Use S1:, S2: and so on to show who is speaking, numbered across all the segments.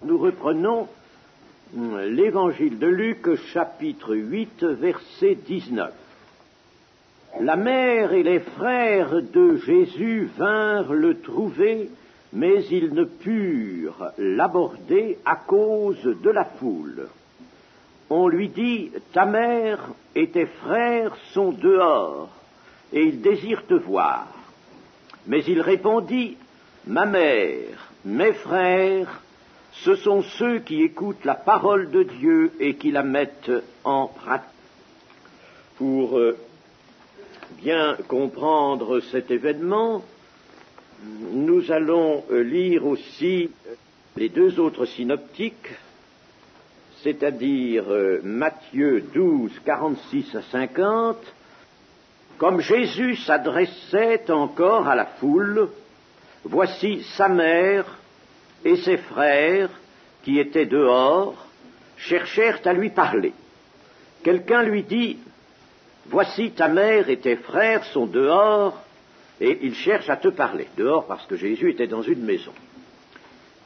S1: Nous reprenons l'évangile de Luc, chapitre 8, verset 19. La mère et les frères de Jésus vinrent le trouver, mais ils ne purent l'aborder à cause de la foule. On lui dit, ta mère et tes frères sont dehors, et ils désirent te voir. Mais il répondit, ma mère, mes frères, ce sont ceux qui écoutent la parole de Dieu et qui la mettent en pratique. Pour bien comprendre cet événement, nous allons lire aussi les deux autres synoptiques, c'est-à-dire Matthieu 12, 46 à 50. Comme Jésus s'adressait encore à la foule, voici sa mère et ses frères, qui étaient dehors, cherchèrent à lui parler. Quelqu'un lui dit, voici ta mère et tes frères sont dehors, et ils cherchent à te parler. Dehors parce que Jésus était dans une maison.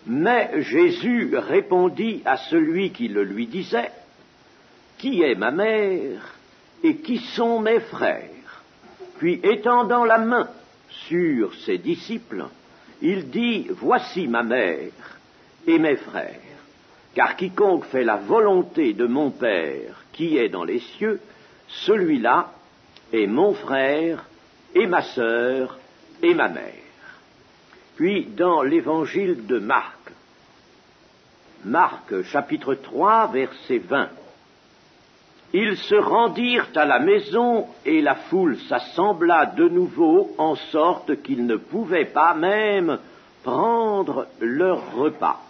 S1: Mais Jésus répondit à celui qui le lui disait, qui est ma mère et qui sont mes frères? Puis étendant la main sur ses disciples, il dit, voici ma mère et mes frères, car quiconque fait la volonté de mon Père qui est dans les cieux, celui-là est mon frère et ma sœur et ma mère. Puis dans l'évangile de Marc chapitre 3, verset 20, ils se rendirent à la maison et la foule s'assembla de nouveau en sorte qu'ils ne pouvaient pas même prendre leur repas.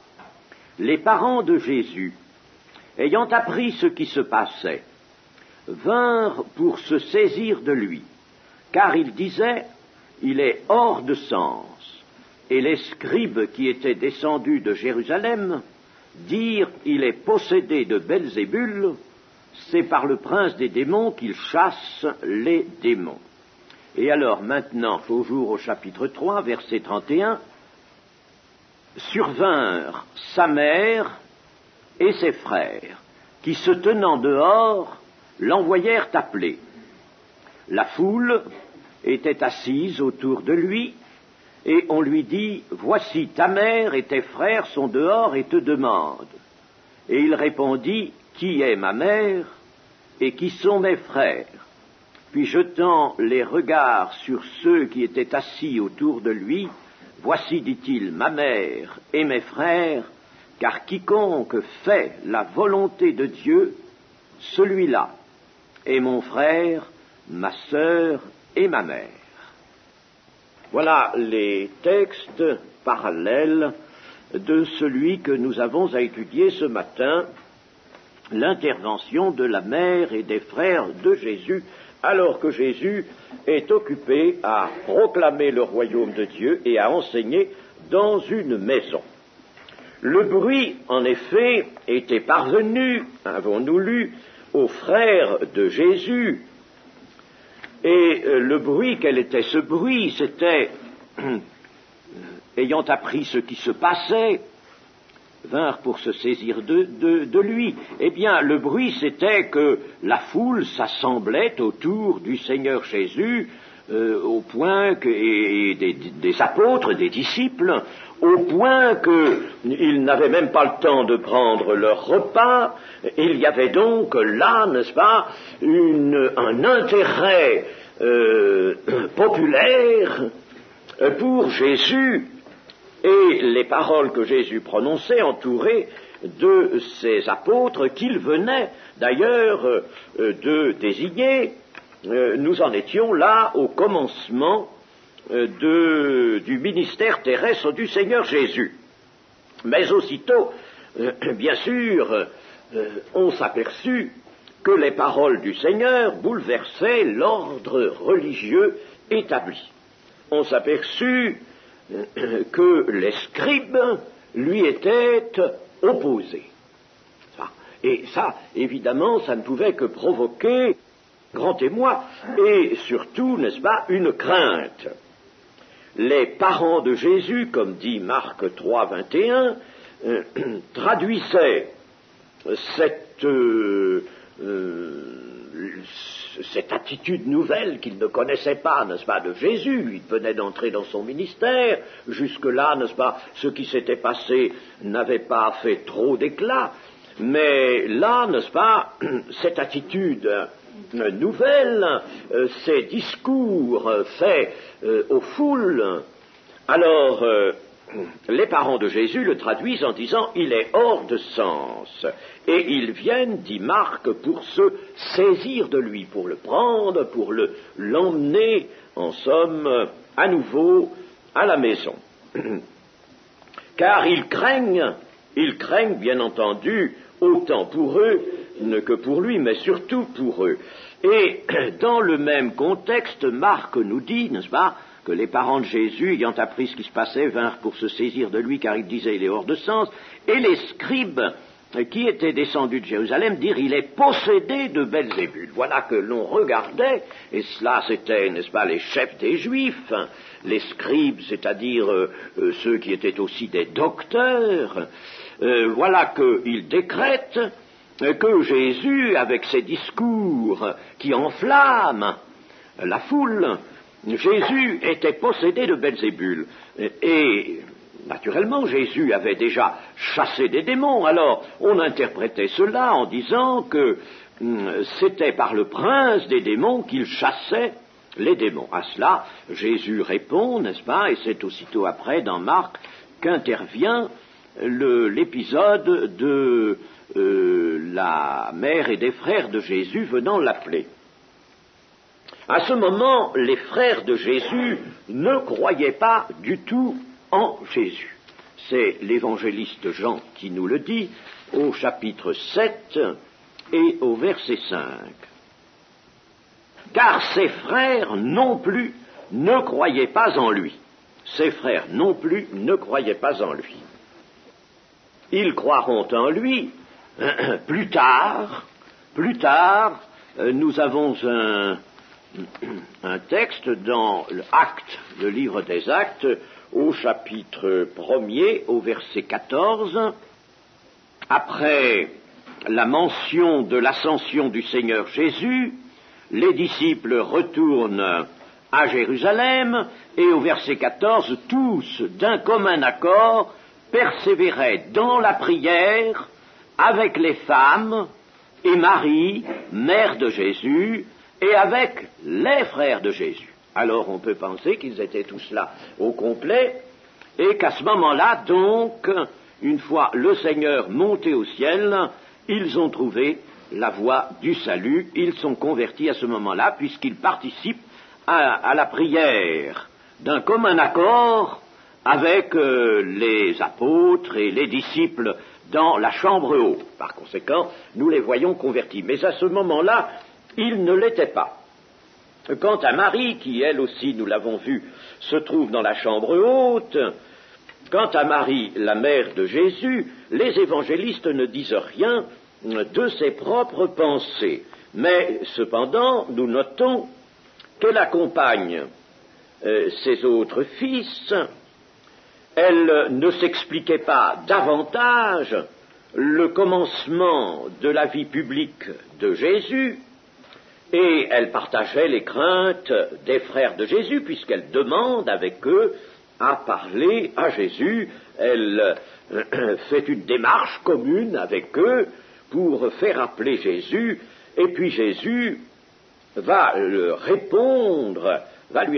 S1: Les parents de Jésus, ayant appris ce qui se passait, vinrent pour se saisir de lui, car ils disaient, il est hors de sens. Et les scribes qui étaient descendus de Jérusalem dirent, il est possédé de Belzébul, c'est par le prince des démons qu'il chasse les démons. Et alors maintenant, toujours au chapitre 3, verset 31, survinrent sa mère et ses frères, qui se tenant dehors, l'envoyèrent appeler. La foule était assise autour de lui, et on lui dit, voici ta mère et tes frères sont dehors et te demandent. Et il répondit, qui est ma mère et qui sont mes frères? Puis jetant les regards sur ceux qui étaient assis autour de lui, voici, dit-il, ma mère et mes frères, car quiconque fait la volonté de Dieu, celui-là est mon frère, ma sœur et ma mère. Voilà les textes parallèles de celui que nous avons à étudier ce matin, l'intervention de la mère et des frères de Jésus, alors que Jésus est occupé à proclamer le royaume de Dieu et à enseigner dans une maison. Le bruit, en effet, était parvenu, avons-nous lu, aux frères de Jésus. Et le bruit, quel était ce bruit? C'était, ayant appris ce qui se passait, vinrent pour se saisir de lui. Eh bien, le bruit, c'était que la foule s'assemblait autour du Seigneur Jésus, au point que, et des apôtres, des disciples, au point qu'ils n'avaient même pas le temps de prendre leur repas. Il y avait donc là, n'est-ce pas, un intérêt populaire pour Jésus, et les paroles que Jésus prononçait entourées de ses apôtres qu'il venait d'ailleurs de désigner. Nous en étions là au commencement du ministère terrestre du Seigneur Jésus. Mais aussitôt, bien sûr, on s'aperçut que les paroles du Seigneur bouleversaient l'ordre religieux établi. On s'aperçut que les scribes lui étaient opposés. Et ça, évidemment, ça ne pouvait que provoquer grand émoi et surtout, n'est-ce pas, une crainte. Les parents de Jésus, comme dit Marc 3, 21, traduisait cette attitude nouvelle qu'il ne connaissait pas, n'est-ce pas, de Jésus. Il venait d'entrer dans son ministère. Jusque-là, n'est-ce pas, ce qui s'était passé n'avait pas fait trop d'éclat. Mais là, n'est-ce pas, cette attitude nouvelle, ces discours faits aux foules, alors les parents de Jésus le traduisent en disant « il est hors de sens ». Et ils viennent, dit Marc, pour se saisir de lui, pour le prendre, pour l'emmener, en somme, à nouveau à la maison. Car ils craignent bien entendu, autant pour eux que pour lui, mais surtout pour eux. Et dans le même contexte, Marc nous dit, n'est-ce pas, que les parents de Jésus, ayant appris ce qui se passait, vinrent pour se saisir de lui, car il disait il est hors de sens, et les scribes qui étaient descendus de Jérusalem dirent il est possédé de Belzébul. Voilà que l'on regardait, et cela c'était, n'est-ce pas, les chefs des Juifs, les scribes, c'est-à-dire ceux qui étaient aussi des docteurs, voilà qu'ils décrètent que Jésus, avec ses discours qui enflamment la foule, Jésus était possédé de Belzébul. Et naturellement, Jésus avait déjà chassé des démons. Alors, on interprétait cela en disant que c'était par le prince des démons qu'il chassait les démons. À cela, Jésus répond, n'est-ce pas, et c'est aussitôt après, dans Marc, qu'intervient l'épisode de la mère et des frères de Jésus venant l'appeler. À ce moment, les frères de Jésus ne croyaient pas du tout en Jésus. C'est l'évangéliste Jean qui nous le dit au chapitre 7 et au verset 5. Car ses frères non plus ne croyaient pas en lui. Ses frères non plus ne croyaient pas en lui. Ils croiront en lui plus tard. Nous avons un texte dans le livre des Actes, au chapitre 1er, au verset 14, après la mention de l'ascension du Seigneur Jésus, les disciples retournent à Jérusalem, et au verset 14, tous, d'un commun accord, persévéraient dans la prière avec les femmes et Marie, mère de Jésus, et avec les frères de Jésus. Alors on peut penser qu'ils étaient tous là au complet, et qu'à ce moment-là, donc, une fois le Seigneur monté au ciel, ils ont trouvé la voie du salut, ils sont convertis à ce moment-là, puisqu'ils participent à la prière d'un commun accord avec les apôtres et les disciples dans la chambre haute. Par conséquent, nous les voyons convertis. Mais à ce moment-là, ils ne l'étaient pas. Quant à Marie, qui elle aussi, nous l'avons vu, se trouve dans la chambre haute, quant à Marie, la mère de Jésus, les évangélistes ne disent rien de ses propres pensées. Mais cependant, nous notons qu'elle accompagne ses autres fils. Elle ne s'expliquait pas davantage le commencement de la vie publique de Jésus, et elle partageait les craintes des frères de Jésus, puisqu'elle demande avec eux à parler à Jésus. Elle fait une démarche commune avec eux pour faire appeler Jésus, et puis Jésus va lui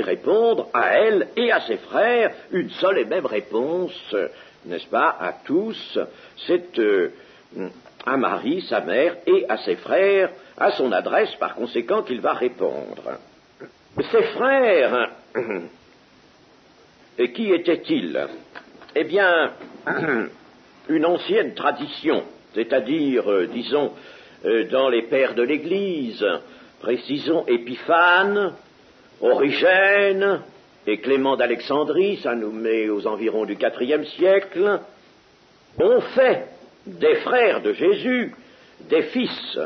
S1: répondre à elle et à ses frères une seule et même réponse, n'est-ce pas, à tous. C'est à Marie, sa mère, et à ses frères, à son adresse, par conséquent, qu'il va répondre. Ses frères, qui étaient-ils? Eh bien, une ancienne tradition, c'est-à-dire, disons, dans les pères de l'Église, précisons Épiphane, Origène et Clément d'Alexandrie, ça nous met aux environs du IVe siècle, ont fait des frères de Jésus des fils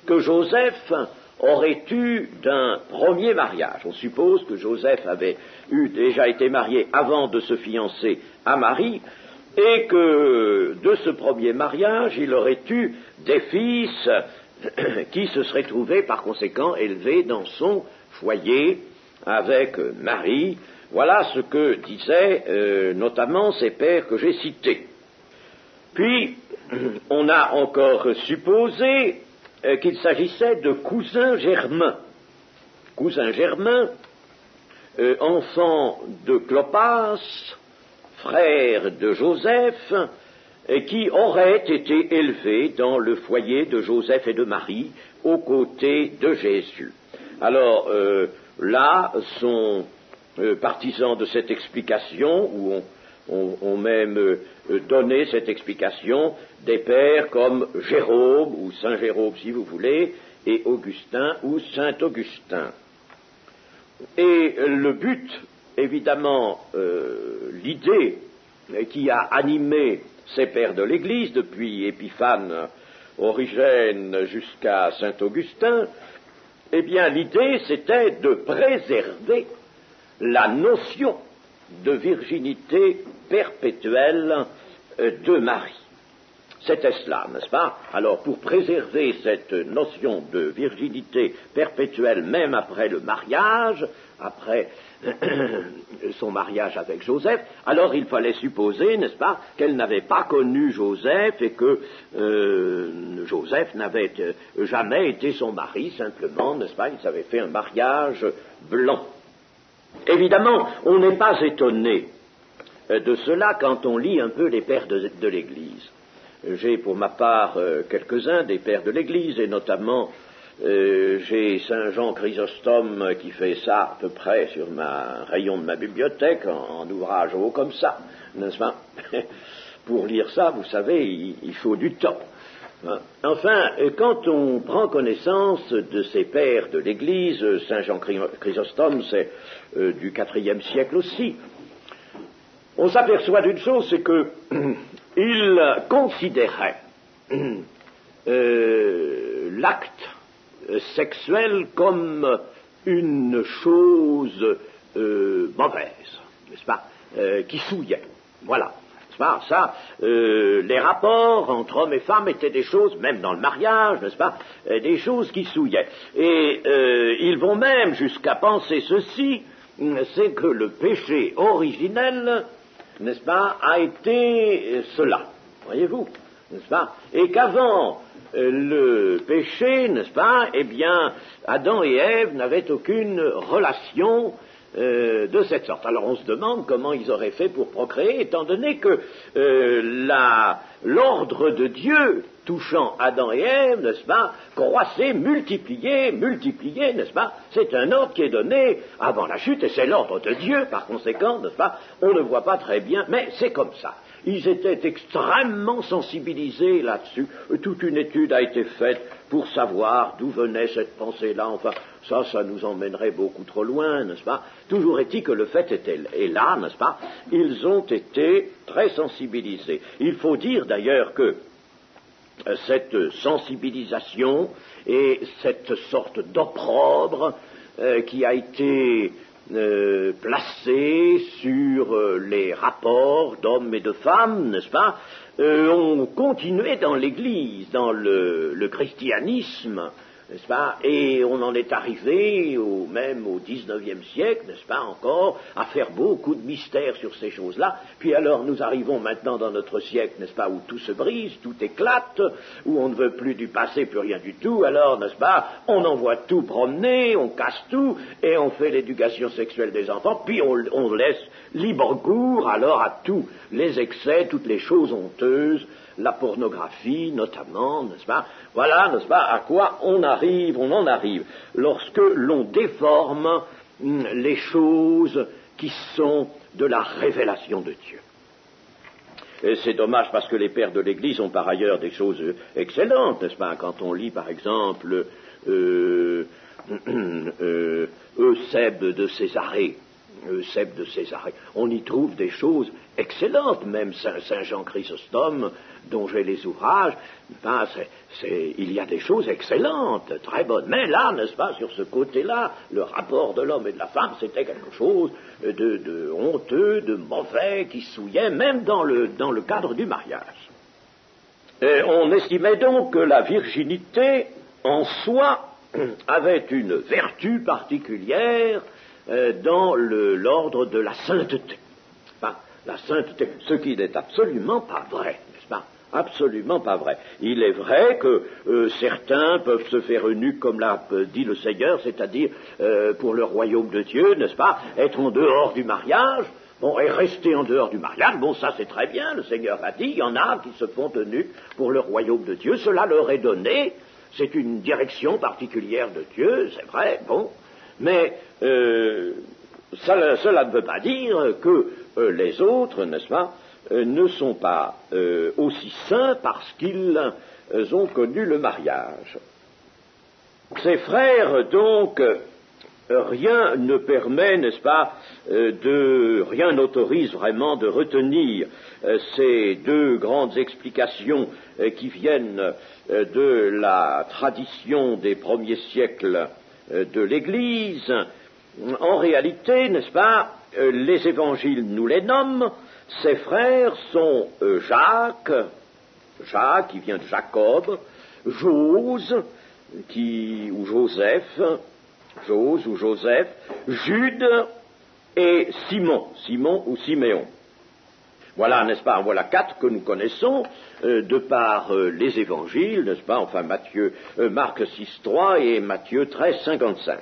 S1: que Joseph aurait eu d'un premier mariage. On suppose que Joseph avait déjà été marié avant de se fiancer à Marie, et que de ce premier mariage, il aurait eu des fils qui se seraient trouvés par conséquent élevés dans son foyer avec Marie. Voilà ce que disaient notamment ces pères que j'ai cités. Puis, on a encore supposé qu'il s'agissait de cousins germains. Cousins germains, enfants de Clopas, frère de Joseph, qui auraient été élevés dans le foyer de Joseph et de Marie, aux côtés de Jésus. Alors, là sont partisans de cette explication, ou ont même donné cette explication, des pères comme Jérôme, ou Saint Jérôme si vous voulez, et Augustin, ou Saint Augustin. Et le but, évidemment, l'idée qui a animé ces pères de l'Église, depuis Épiphane, Origène jusqu'à Saint Augustin, eh bien l'idée c'était de préserver la notion de virginité perpétuelle de Marie. C'était cela, n'est-ce pas? Alors, pour préserver cette notion de virginité perpétuelle, même après le mariage, après son mariage avec Joseph, alors il fallait supposer, n'est-ce pas, qu'elle n'avait pas connu Joseph et que Joseph n'avait jamais été son mari, simplement, n'est-ce pas, ils avaient fait un mariage blanc. Évidemment, on n'est pas étonné de cela quand on lit un peu les pères de l'Église. J'ai pour ma part quelques-uns des pères de l'Église, et notamment j'ai Saint Jean Chrysostome qui fait ça à peu près sur un rayon de ma bibliothèque, en ouvrage haut comme ça, n'est-ce pas? Pour lire ça, vous savez, il faut du temps. Enfin, quand on prend connaissance de ces pères de l'Église, Saint Jean Chrysostome, c'est du IVe siècle aussi, on s'aperçoit d'une chose, c'est que il considérait l'acte sexuel comme une chose mauvaise, n'est-ce pas, qui souillait. Voilà. N'est-ce pas, ça, les rapports entre hommes et femmes étaient des choses, même dans le mariage, n'est-ce pas, des choses qui souillaient. Et ils vont même jusqu'à penser ceci, c'est que le péché originel, n'est-ce pas, a été cela, voyez-vous, n'est-ce pas, et qu'avant le péché, n'est-ce pas, eh bien, Adam et Ève n'avaient aucune relation de cette sorte. Alors on se demande comment ils auraient fait pour procréer, étant donné que l'ordre de Dieu touchant Adam et Ève, n'est-ce pas, croissait, multipliait, n'est-ce pas, c'est un ordre qui est donné avant la chute, et c'est l'ordre de Dieu, par conséquent, n'est-ce pas, on ne voit pas très bien, mais c'est comme ça. Ils étaient extrêmement sensibilisés là-dessus. Toute une étude a été faite pour savoir d'où venait cette pensée-là. Enfin, ça nous emmènerait beaucoup trop loin, n'est-ce pas? Toujours est-il que le fait est là, n'est-ce pas? Ils ont été très sensibilisés. Il faut dire d'ailleurs que cette sensibilisation et cette sorte d'opprobre qui a été placé sur les rapports d'hommes et de femmes, n'est-ce pas, ont continué dans l'Église, dans le christianisme, n'est-ce pas, et on en est arrivé même au XIXe siècle, n'est-ce pas, encore, à faire beaucoup de mystères sur ces choses-là. Puis alors nous arrivons maintenant dans notre siècle, n'est-ce pas, où tout se brise, tout éclate, où on ne veut plus du passé, plus rien du tout. Alors, n'est-ce pas, on envoie tout promener, on casse tout, et on fait l'éducation sexuelle des enfants, puis on laisse libre cours alors à tous les excès, toutes les choses honteuses, la pornographie notamment, n'est-ce pas? Voilà, n'est-ce pas, à quoi on en arrive, lorsque l'on déforme les choses qui sont de la révélation de Dieu. Et c'est dommage parce que les pères de l'Église ont par ailleurs des choses excellentes, n'est-ce pas? Quand on lit par exemple Eusèbe de Césarée, Eusèbe de Césarée. On y trouve des choses excellentes, même Saint Jean Chrysostome, dont j'ai les ouvrages, il y a des choses excellentes, très bonnes. Mais là, n'est-ce pas, sur ce côté-là, le rapport de l'homme et de la femme, c'était quelque chose de honteux, de mauvais, qui souillait, même dans le cadre du mariage. Et on estimait donc que la virginité, en soi, avait une vertu particulière dans l'ordre de la sainteté. La sainteté, ce qui n'est absolument pas vrai, n'est-ce pas? Absolument pas vrai. Il est vrai que certains peuvent se faire eunuques, comme l'a dit le Seigneur, c'est-à-dire pour le royaume de Dieu, n'est-ce pas, être en dehors du mariage, bon, et rester en dehors du mariage, bon, ça c'est très bien, le Seigneur a dit, il y en a qui se font eunuques pour le royaume de Dieu, cela leur est donné, c'est une direction particulière de Dieu, c'est vrai, bon, mais cela ne veut pas dire que les autres, n'est-ce pas, ne sont pas aussi saints parce qu'ils ont connu le mariage. Ces frères, donc, rien ne permet, n'est-ce pas, rien n'autorise vraiment de retenir ces deux grandes explications qui viennent de la tradition des premiers siècles de l'Église. En réalité, n'est-ce pas, les évangiles nous les nomment. Ses frères sont Jacques qui vient de Jacob, Jose ou Joseph, Jude et Simon ou Siméon. Voilà, n'est-ce pas, voilà 4 que nous connaissons de par les évangiles, n'est-ce pas, enfin Marc 6,3 et Matthieu 13,55.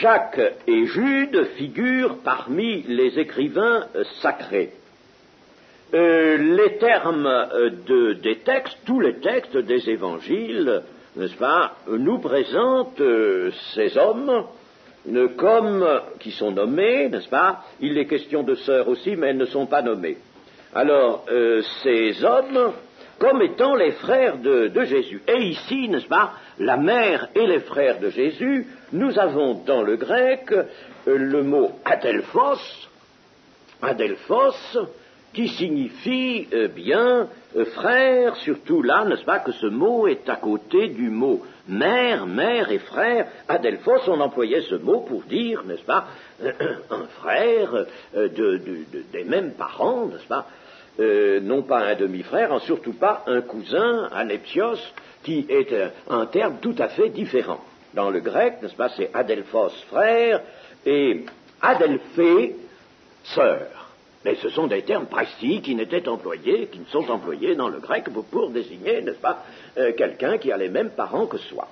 S1: Jacques et Jude figurent parmi les écrivains sacrés. Les termes des textes, tous les textes des évangiles, n'est-ce pas, nous présentent ces hommes qui sont nommés, n'est-ce pas, il est question de sœurs aussi, mais elles ne sont pas nommées. Alors, ces hommes, comme étant les frères de Jésus. Et ici, n'est-ce pas, la mère et les frères de Jésus, nous avons dans le grec le mot adelphos, qui signifie bien frère, surtout là, n'est-ce pas, que ce mot est à côté du mot mère et frère. Adelphos, on employait ce mot pour dire, n'est-ce pas, un frère des mêmes parents, n'est-ce pas, non pas un demi-frère, surtout pas un cousin, alepsios, qui est un terme tout à fait différent. Dans le grec, n'est-ce pas, c'est adelphos, frère, et adelphé, sœur. Mais ce sont des termes précis qui ne sont employés dans le grec pour désigner, n'est-ce pas, quelqu'un qui a les mêmes parents que soi.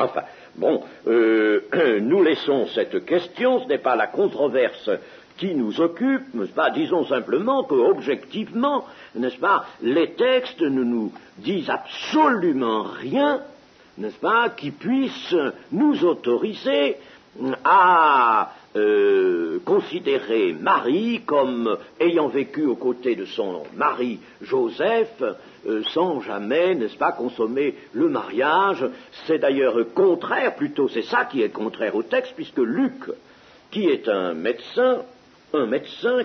S1: Enfin, bon, nous laissons cette question, ce n'est pas la controverse qui nous occupe, n'est-ce pas, disons simplement que, objectivement, n'est-ce pas, les textes ne nous disent absolument rien, n'est-ce pas, qui puisse nous autoriser à considérer Marie comme ayant vécu aux côtés de son mari Joseph sans jamais, n'est-ce pas, consommer le mariage. C'est d'ailleurs contraire, plutôt c'est ça qui est contraire au texte, puisque Luc, qui est un médecin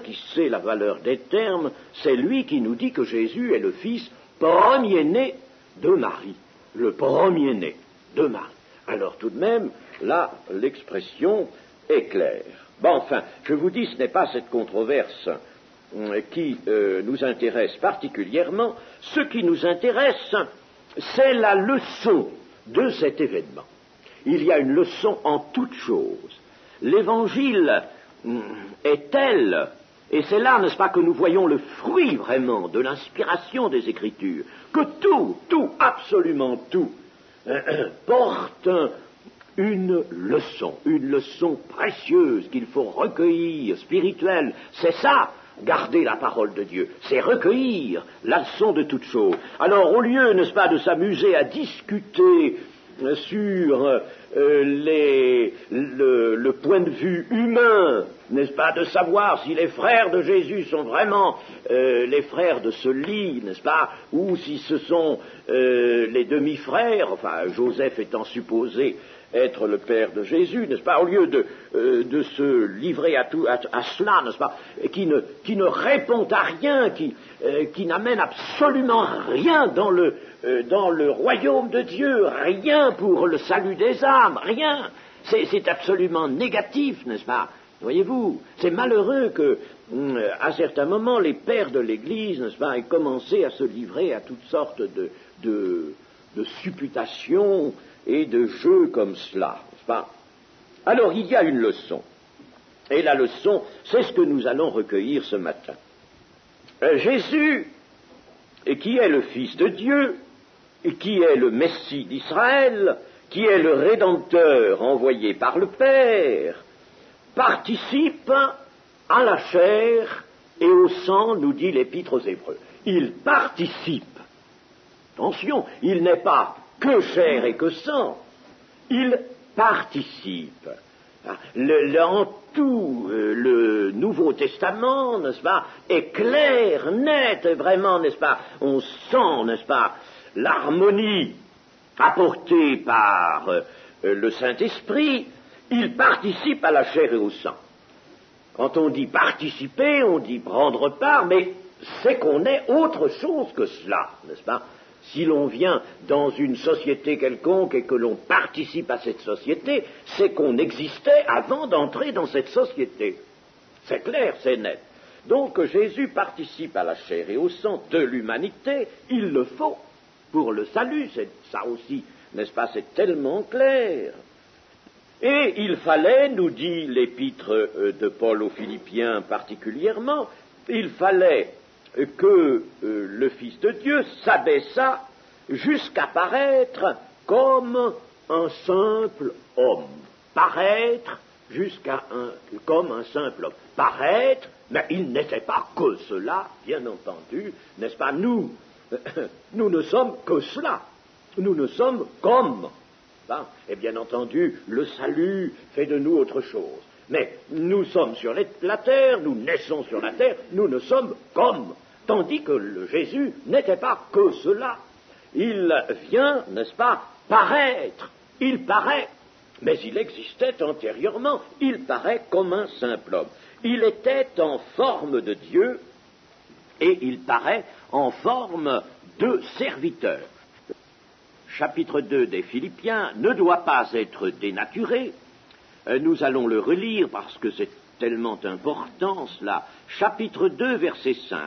S1: qui sait la valeur des termes, c'est lui qui nous dit que Jésus est le fils premier-né de Marie, le premier-né de Marie. Alors tout de même, là, l'expression est claire. Bon, enfin, je vous dis, ce n'est pas cette controverse qui nous intéresse particulièrement. Ce qui nous intéresse, c'est la leçon de cet événement. Il y a une leçon en toute chose. L'Évangile est tel, et c'est là, n'est-ce pas, que nous voyons le fruit vraiment de l'inspiration des Écritures, que tout, absolument tout, porte une leçon précieuse qu'il faut recueillir, spirituelle. C'est ça, garder la parole de Dieu, c'est recueillir la leçon de toute chose. Alors, au lieu, n'est-ce pas, de s'amuser à discuter sur le point de vue humain, n'est-ce pas, de savoir si les frères de Jésus sont vraiment les frères de ce lit, n'est-ce pas, ou si ce sont les demi-frères, enfin Joseph étant supposé être le Père de Jésus, n'est-ce pas, au lieu de se livrer à cela, n'est-ce pas, et qui ne répond à rien, qui n'amène absolument rien dans le royaume de Dieu, rien pour le salut des âmes, rien. C'est absolument négatif, n'est-ce pas? Voyez-vous, c'est malheureux que, à certains moments, les pères de l'Église, n'est-ce pas, aient commencé à se livrer à toutes sortes de supputations et de jeux comme cela, n'est-ce pas? Alors, il y a une leçon. Et la leçon, c'est ce que nous allons recueillir ce matin. Jésus, qui est le Fils de Dieu, et qui est le Messie d'Israël, qui est le Rédempteur envoyé par le Père, participe à la chair et au sang, nous dit l'Épître aux Hébreux. Il participe. Attention, il n'est pas que chair et que sang, il participe. En tout le Nouveau Testament, n'est-ce pas, est clair, net, vraiment, n'est-ce pas, on sent, n'est-ce pas, l'harmonie apportée par le Saint-Esprit. Il participe à la chair et au sang. Quand on dit participer, on dit prendre part, mais c'est qu'on est autre chose que cela, n'est-ce pas? Si l'on vient dans une société quelconque et que l'on participe à cette société, c'est qu'on existait avant d'entrer dans cette société. C'est clair, c'est net. Donc Jésus participe à la chair et au sang de l'humanité, il le faut pour le salut, c'est ça aussi, n'est-ce pas, c'est tellement clair. Et il fallait, nous dit l'épître de Paul aux Philippiens particulièrement, il fallait que le Fils de Dieu s'abaissa jusqu'à paraître comme un simple homme. Paraître comme un simple homme. Paraître, mais il n'était pas que cela, bien entendu, n'est-ce pas? Nous ne sommes que cela. Nous ne sommes comme. Et bien entendu, le salut fait de nous autre chose. Mais nous sommes sur la terre, nous naissons sur la terre, nous ne sommes comme. Tandis que le Jésus n'était pas que cela. Il vient, n'est-ce pas, paraître. Il paraît, mais il existait antérieurement. Il paraît comme un simple homme. Il était en forme de Dieu et il paraît en forme de serviteur. Chapitre 2 des Philippiens ne doit pas être dénaturé. Nous allons le relire parce que c'est tellement important cela. Chapitre 2, verset 5.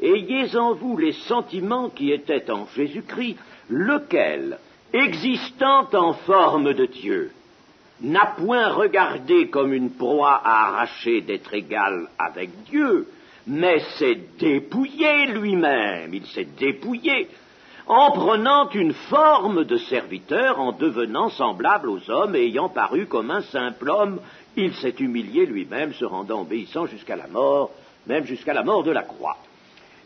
S1: Ayez en vous les sentiments qui étaient en Jésus-Christ, lequel, existant en forme de Dieu, n'a point regardé comme une proie à arracher d'être égal avec Dieu, mais s'est dépouillé lui-même, il s'est dépouillé, en prenant une forme de serviteur, en devenant semblable aux hommes et ayant paru comme un simple homme, il s'est humilié lui-même, se rendant obéissant jusqu'à la mort, même jusqu'à la mort de la croix.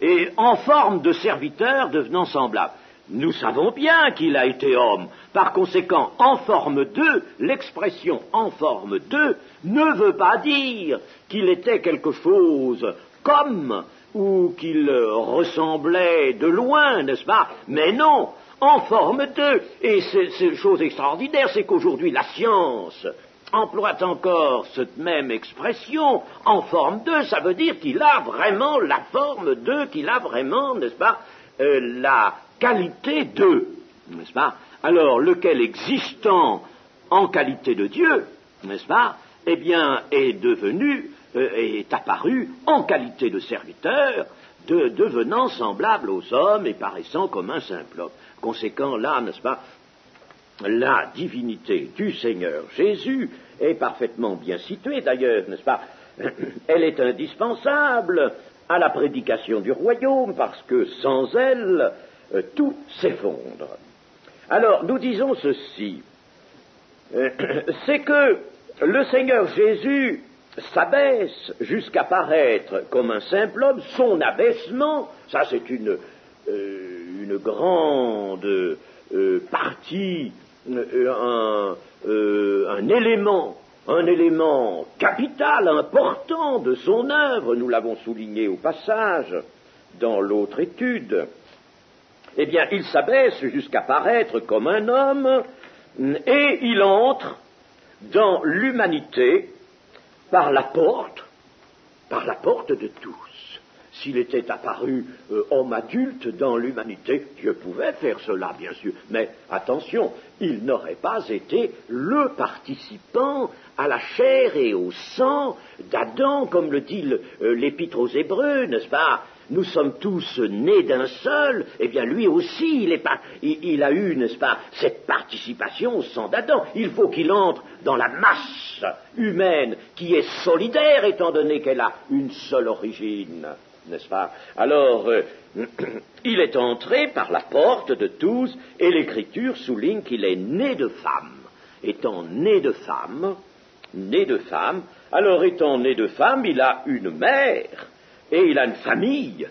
S1: Et en forme de serviteur, devenant semblable. Nous savons bien qu'il a été homme. Par conséquent, en forme de, l'expression en forme de ne veut pas dire qu'il était quelque chose comme ou qu'il ressemblait de loin, n'est-ce pas? Mais non, en forme de. Et c'est chose extraordinaire, c'est qu'aujourd'hui la science emploie encore cette même expression, en forme de, ça veut dire qu'il a vraiment la forme de, qu'il a vraiment, n'est-ce pas, la qualité de, n'est-ce pas? Alors, lequel existant en qualité de Dieu, n'est-ce pas, eh bien, est apparu en qualité de serviteur, devenant semblable aux hommes et paraissant comme un simple homme. Conséquent, là, n'est-ce pas, la divinité du Seigneur Jésus est parfaitement bien située, d'ailleurs, n'est-ce pas? Elle est indispensable à la prédication du royaume, parce que sans elle, tout s'effondre. Alors, nous disons ceci, c'est que le Seigneur Jésus s'abaisse jusqu'à paraître comme un simple homme. Son abaissement, ça c'est une grande partie, un élément capital, important de son œuvre, nous l'avons souligné au passage dans l'autre étude. Eh bien, il s'abaisse jusqu'à paraître comme un homme et il entre dans l'humanité par la porte de tous. S'il était apparu homme adulte dans l'humanité, Dieu pouvait faire cela, bien sûr, mais attention, il n'aurait pas été le participant à la chair et au sang d'Adam, comme le dit l'Épître aux Hébreux, n'est-ce pas? Nous sommes tous nés d'un seul, eh bien lui aussi, il a eu, n'est-ce pas, cette participation au sang d'Adam. Il faut qu'il entre dans la masse humaine qui est solidaire, étant donné qu'elle a une seule origine, n'est-ce pas? Alors, il est entré par la porte de tous, et l'Écriture souligne qu'il est né de femme. Étant né de femme, alors étant né de femme, il a une mère, et il a une famille,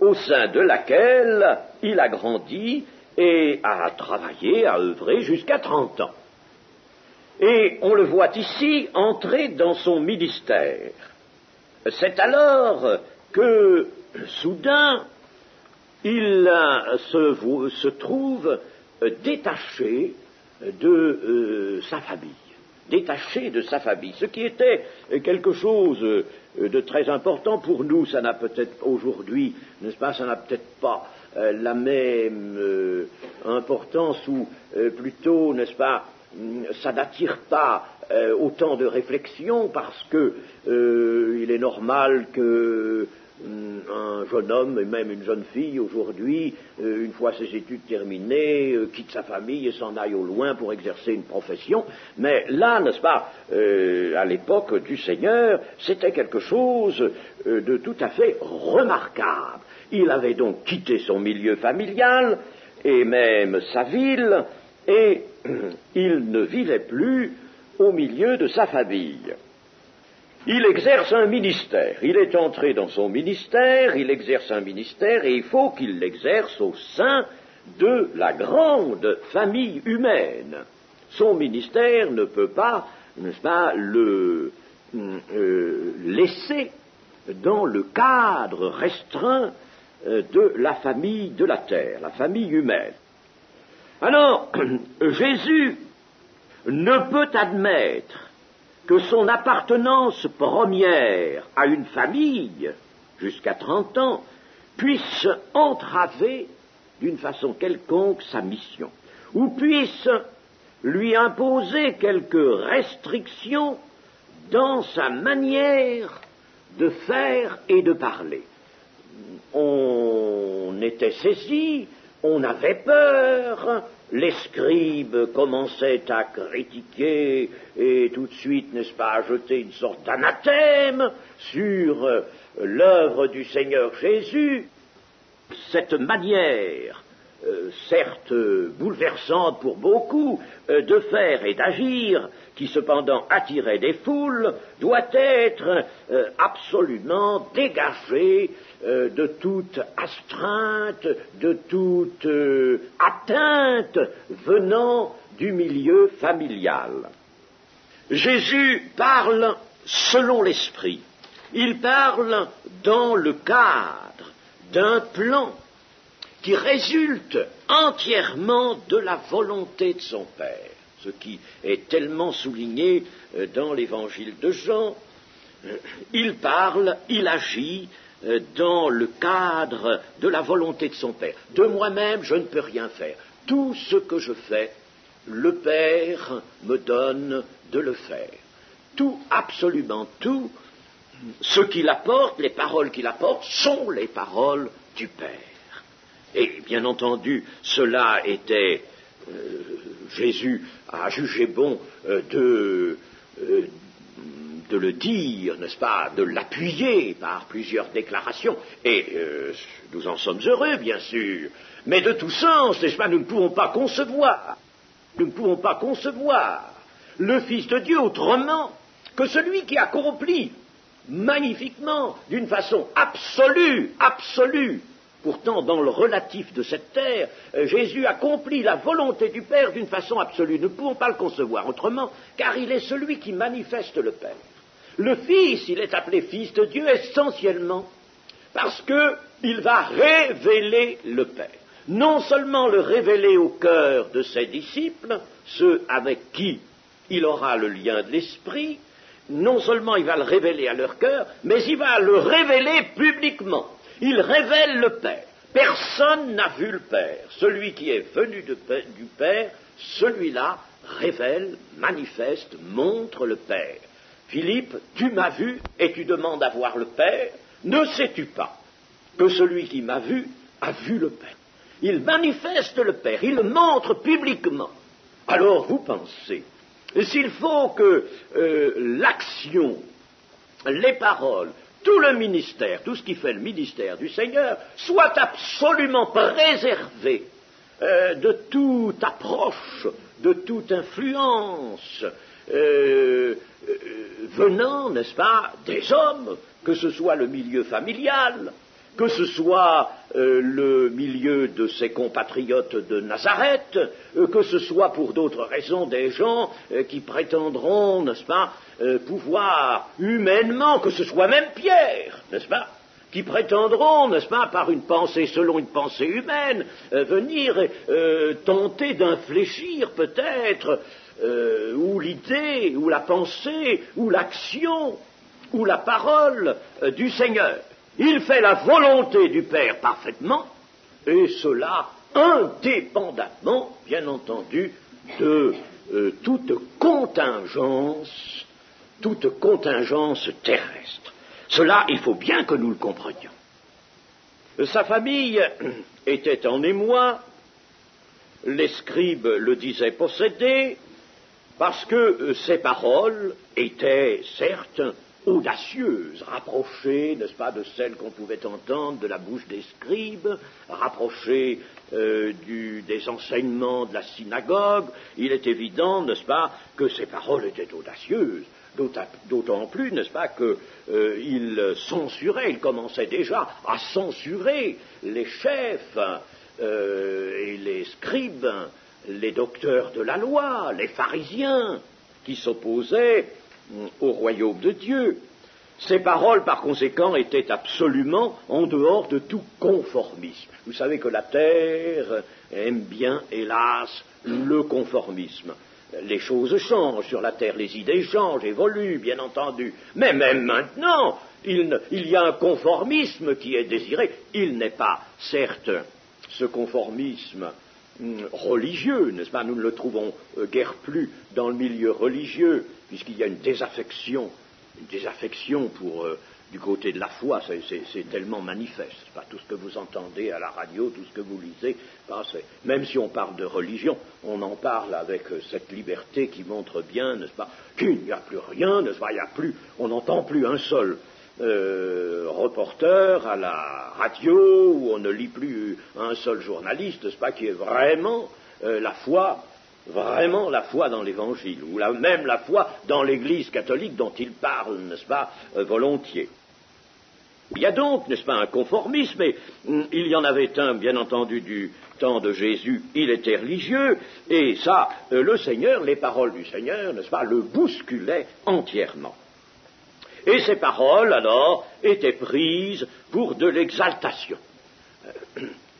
S1: au sein de laquelle il a grandi et a travaillé, a œuvré jusqu'à 30 ans. Et on le voit ici entrer dans son ministère. C'est alors que, soudain, il se trouve détaché de sa famille. Détaché de sa famille, ce qui était quelque chose de très important pour nous. Ça n'a peut-être aujourd'hui, n'est-ce pas, ça n'a peut-être pas la même importance, ou plutôt, n'est-ce pas, ça n'attire pas autant de réflexion, parce que il est normal que un jeune homme et même une jeune fille aujourd'hui, une fois ses études terminées, quitte sa famille et s'en aille au loin pour exercer une profession. Mais là, n'est-ce pas, à l'époque du Seigneur, c'était quelque chose de tout à fait remarquable. Il avait donc quitté son milieu familial et même sa ville, et il ne vivait plus au milieu de sa famille. Il exerce un ministère, il est entré dans son ministère, il exerce un ministère, et il faut qu'il l'exerce au sein de la grande famille humaine. Son ministère ne peut pas, n'est-ce pas, le laisser dans le cadre restreint de la famille de la terre, la famille humaine. Alors, Jésus ne peut admettre que son appartenance première à une famille, jusqu'à 30 ans, puisse entraver d'une façon quelconque sa mission, ou puisse lui imposer quelques restrictions dans sa manière de faire et de parler. On était saisi, on avait peur, les scribes commençaient à critiquer et tout de suite, n'est-ce pas, à jeter une sorte d'anathème sur l'œuvre du Seigneur Jésus. Cette manière, certes bouleversante pour beaucoup, de faire et d'agir, qui cependant attirait des foules, doit être absolument dégagée de toute astreinte, de toute atteinte venant du milieu familial. Jésus parle selon l'Esprit. Il parle dans le cadre d'un plan qui résulte entièrement de la volonté de son Père, ce qui est tellement souligné dans l'évangile de Jean. Il parle, il agit dans le cadre de la volonté de son Père. De moi-même, je ne peux rien faire. Tout ce que je fais, le Père me donne de le faire. Tout, absolument tout, ce qu'il apporte, les paroles qu'il apporte, sont les paroles du Père. Et bien entendu, cela était, Jésus a jugé bon de le dire, n'est-ce pas, de l'appuyer par plusieurs déclarations, et nous en sommes heureux, bien sûr, mais de tout sens, n'est-ce pas, nous ne pouvons pas concevoir le Fils de Dieu autrement que celui qui accomplit magnifiquement, d'une façon absolue, pourtant dans le relatif de cette terre, Jésus accomplit la volonté du Père d'une façon absolue. Nous ne pouvons pas le concevoir autrement, car il est celui qui manifeste le Père. Le Fils, il est appelé Fils de Dieu essentiellement parce qu'il va révéler le Père. non seulement le révéler au cœur de ses disciples, ceux avec qui il aura le lien de l'esprit, non seulement il va le révéler à leur cœur, mais il va le révéler publiquement. Il révèle le Père. Personne n'a vu le Père. Celui qui est venu du Père, celui-là révèle, manifeste, montre le Père. Philippe, tu m'as vu et tu demandes à voir le Père. Ne sais-tu pas que celui qui m'a vu a vu le Père? Il manifeste le Père, il le montre publiquement. Alors vous pensez, s'il faut que l'action, les paroles, tout le ministère, tout ce qui fait le ministère du Seigneur, soit absolument préservé de toute approche, de toute influence, venant, n'est-ce pas, des hommes, que ce soit le milieu familial, que ce soit le milieu de ses compatriotes de Nazareth, que ce soit pour d'autres raisons des gens qui prétendront, n'est-ce pas, pouvoir humainement, que ce soit même Pierre, n'est-ce pas, qui prétendront, n'est-ce pas, par une pensée, selon une pensée humaine, venir tenter d'infléchir peut-être, ou l'idée, ou la pensée, ou l'action, ou la parole du Seigneur. Il fait la volonté du Père parfaitement, et cela indépendamment, bien entendu, de toute contingence terrestre. Cela, il faut bien que nous le comprenions. Sa famille était en émoi, les scribes le disaient possédé, parce que ses paroles étaient, certes, audacieuses, rapprochées, n'est-ce pas, de celles qu'on pouvait entendre de la bouche des scribes, rapprochées des enseignements de la synagogue. Il est évident, n'est-ce pas, que ces paroles étaient audacieuses, d'autant plus, n'est-ce pas, qu'il censurait, il commençait déjà à censurer les chefs et les scribes, les docteurs de la loi, les pharisiens, qui s'opposaient au royaume de Dieu. Ces paroles, par conséquent, étaient absolument en dehors de tout conformisme. Vous savez que la terre aime bien, hélas, le conformisme. Les choses changent sur la terre, les idées changent, évoluent, bien entendu. Mais même maintenant, il y a un conformisme qui est désiré. Il n'est pas, certes, ce conformisme religieux, n'est-ce pas? Nous ne le trouvons guère plus dans le milieu religieux, puisqu'il y a une désaffection pour du côté de la foi, c'est tellement manifeste. C'est pas tout ce que vous entendez à la radio, tout ce que vous lisez, même si on parle de religion, on en parle avec cette liberté qui montre bien, n'est-ce pas, qu'il n'y a plus rien, n'est-ce pas, on n'entend plus un seul reporter à la radio, où on ne lit plus un seul journaliste, n'est-ce pas, qui est vraiment la foi dans l'Évangile, ou même la foi dans l'Église catholique dont il parle, n'est-ce pas, volontiers. Il y a donc, n'est-ce pas, un conformisme, et il y en avait un, bien entendu, du temps de Jésus, il était religieux, et ça, le Seigneur, les paroles du Seigneur, n'est-ce pas, le bousculaient entièrement. Et ces paroles, alors, étaient prises pour de l'exaltation.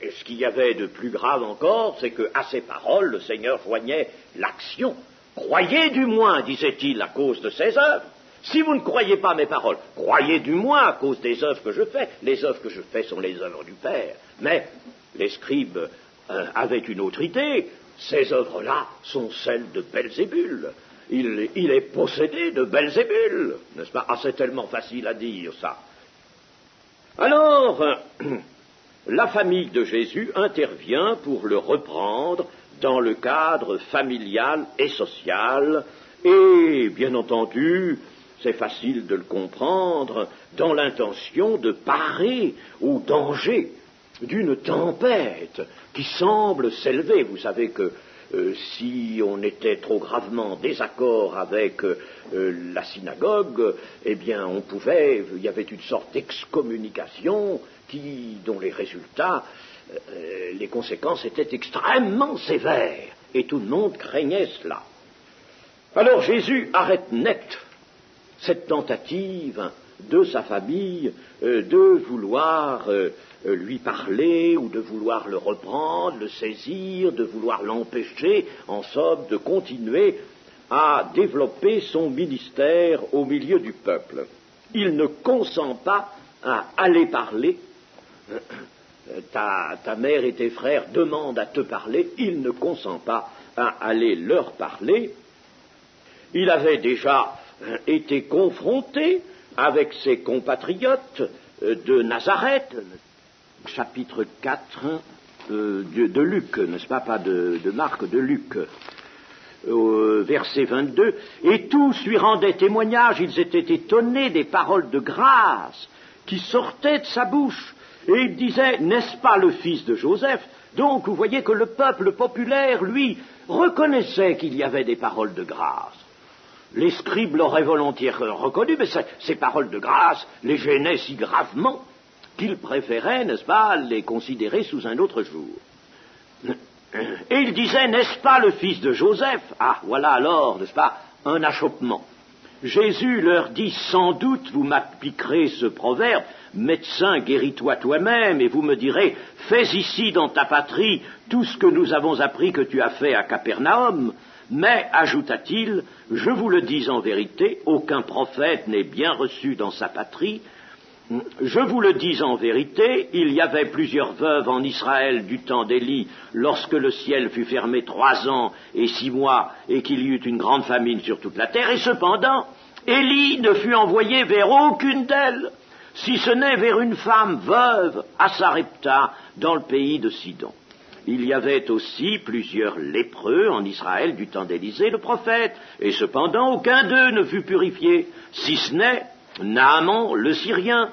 S1: Et ce qu'il y avait de plus grave encore, c'est qu'à ces paroles, le Seigneur joignait l'action. Croyez du moins, disait-il, à cause de ces œuvres. Si vous ne croyez pas mes paroles, croyez du moins à cause des œuvres que je fais. Les œuvres que je fais sont les œuvres du Père. Mais les scribes avaient une autre idée. Ces œuvres-là sont celles de Belzébul. Il est possédé de Belzébul, n'est-ce pas? Ah, c'est tellement facile à dire, ça. Alors, la famille de Jésus intervient pour le reprendre dans le cadre familial et social, et, bien entendu, c'est facile de le comprendre, dans l'intention de parer au danger d'une tempête qui semble s'élever. Vous savez que si on était trop gravement en désaccord avec la synagogue, eh bien il y avait une sorte d'excommunication dont les résultats, les conséquences étaient extrêmement sévères, et tout le monde craignait cela. Alors Jésus arrête net cette tentative de sa famille de vouloir lui parler ou de vouloir le reprendre, le saisir, de vouloir l'empêcher, en somme, de continuer à développer son ministère au milieu du peuple. Il ne consent pas à aller parler. Ta mère et tes frères demandent à te parler, il ne consent pas à aller leur parler. Il avait déjà été confronté avec ses compatriotes de Nazareth, chapitre 4 de Luc, n'est-ce pas de Marc, de Luc, verset 22, et tous lui rendaient témoignage, ils étaient étonnés des paroles de grâce qui sortaient de sa bouche, et ils disaient, n'est-ce pas le fils de Joseph? Donc vous voyez que le peuple populaire, lui, reconnaissait qu'il y avait des paroles de grâce. Les scribes l'auraient volontiers reconnu, mais ces paroles de grâce les gênaient si gravement qu'ils préféraient, n'est-ce pas, les considérer sous un autre jour. Et ils disaient, n'est-ce pas le fils de Joseph? Ah, voilà alors, n'est-ce pas, un achoppement. Jésus leur dit, sans doute vous m'appliquerez ce proverbe, médecin, guéris-toi toi-même, et vous me direz, fais ici dans ta patrie tout ce que nous avons appris que tu as fait à Capernaum. Mais, ajouta-t-il, je vous le dis en vérité, aucun prophète n'est bien reçu dans sa patrie. Je vous le dis en vérité, il y avait plusieurs veuves en Israël du temps d'Élie, lorsque le ciel fut fermé 3 ans et 6 mois, et qu'il y eut une grande famine sur toute la terre, et cependant, Élie ne fut envoyé vers aucune d'elles, si ce n'est vers une femme veuve à Sarepta, dans le pays de Sidon. Il y avait aussi plusieurs lépreux en Israël du temps d'Élisée le prophète, et cependant aucun d'eux ne fut purifié, si ce n'est Naaman le Syrien.